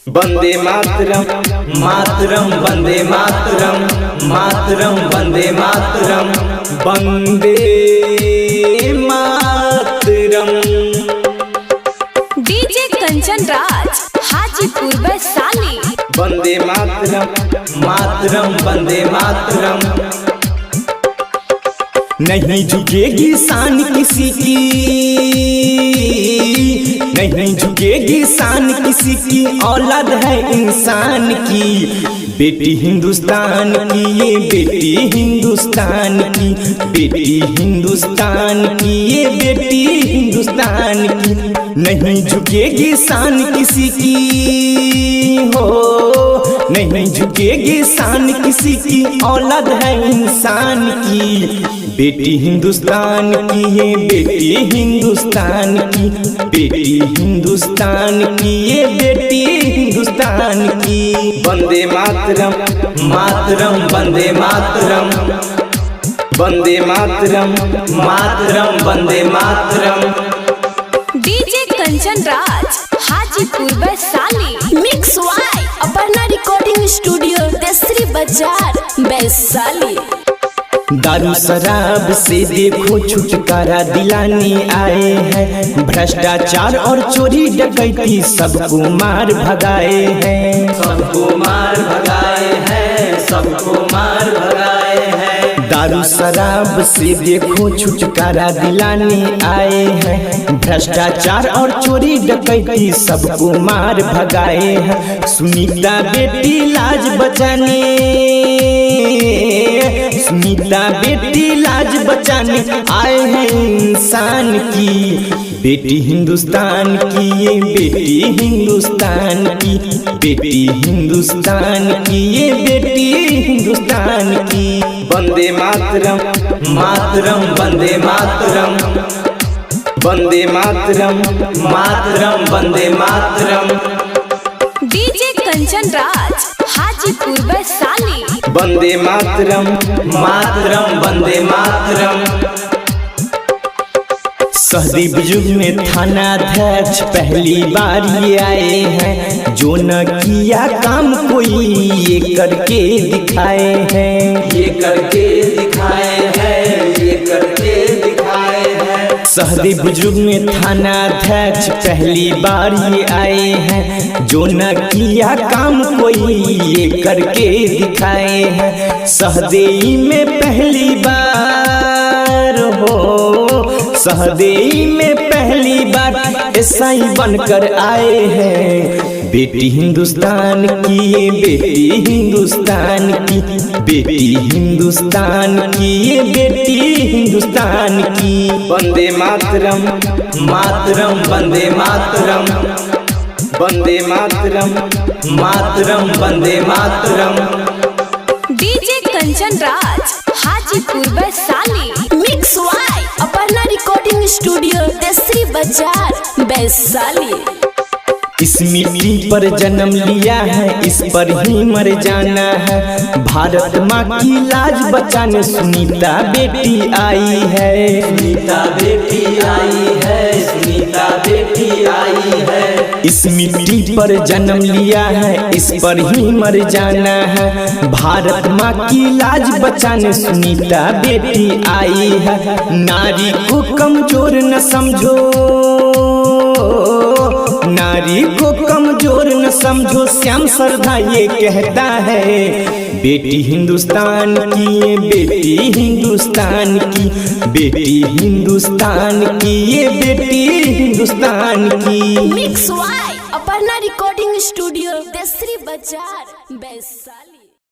वंदे मातरम मातरम वंदे मातरम मातरम वंदे मातरम वंदे मातरम। डीजे कंचन राज हाजीपुर वैशाली। वंदे मातरम मातरम वंदे मातरम। नहीं झुकेगी शान किसी की, नहीं झुकेगी शान किसी की, औलाद है इंसान की। बेटी हिंदुस्तान की, ये बेटी हिंदुस्तान की, बेटी हिंदुस्तान की, ये बेटी हिंदुस्तान की। नहीं झुकेगी शान किसी की हो, नहीं झुकेगी शान किसी की, औलाद है इंसान की। बेटी हिंदुस्तान की, ये बेटी हिंदुस्तान की, बेटी हिंदुस्तान की, ये बेटी हिंदुस्तान की। वंदे मातरम मातरम वंदे मातरम वंदे मातरम मातरम वंदे मातरम। DJ Kanchan Raj Hajipur Vaishali. Mix by Aparna recording studio Tesri Bazar Vaishali. दारू शराब से देखो छुटकारा दिलाने आए हैं, भ्रष्टाचार और चोरी डकैती सबको मार भगाए हैं, सबको मार भगाए हैं, सबको मार भगाए हैं। दारू शराब से देखो छुटकारा दिलाने आए हैं, भ्रष्टाचार और चोरी डकैती सबको मार भगाए हैं। सुनीता बेटी लाज बचाने, सुनीता बेटी लाज बचाने आए हैं इंसान की। बेटी हिंदुस्तान की, ये बेटी हिंदुस्तान की, बेटी हिंदुस्तान की, ये बेटी हिंदुस्तान की। वंदे मातरम मातरम वंदे मातरम वंदे मातरम मातरम वंदे मातरम। डीजे कंचन राज हाजीपुर वैशाली। वंदे मातरम मातरम वंदे मातरम। सहदेव युग में थानाध्यक्ष पहली बार ये आए हैं, जो न किया काम कोई ये करके दिखाए हैं, ये करके दिखाए हैं, ये करके दिखाए हैं। सहदेव युग में थानाध्यक्ष पहली बार ये आए हैं, जो न किया काम कोई ये करके दिखाए हैं। सहदेई में पहली बार हो, सहदेई में पहली बार ईसाई बनकर आए हैं। बेटी हिंदुस्तान की, ये बेटी हिंदुस्तान की, बेटी हिंदुस्तान की, ये बेटी हिंदुस्तान की। वंदे मातरम मातरम वंदे मातरम वंदे मातरम मातरम वंदे मातरम। DJ Kanchan Raj Hajipur Vaishali. Mix by Aparna recording studio Tesri Bazar Vaishali. इस मिट्टी पर जन्म लिया है, इस पर ही मर जाना है। भारत माँ की लाज बचाने सुनीता बेटी आई है, सुनीता बेटी आई है, सुनीता बेटी आई है। इस मिट्टी पर जन्म लिया है, इस पर ही मर जाना है। भारत माँ की लाज बचाने सुनीता बेटी आई है। नारी को कमजोर न समझो, नारी को कमजोर न समझो, श्याम सरधा ये कहता है। बेटी हिंदुस्तान की, ये बेटी हिंदुस्तान की, बेटी हिंदुस्तान की, ये बेटी हिंदुस्तान की। Mix by Aparna recording studio Tesri Bazar Vaishali.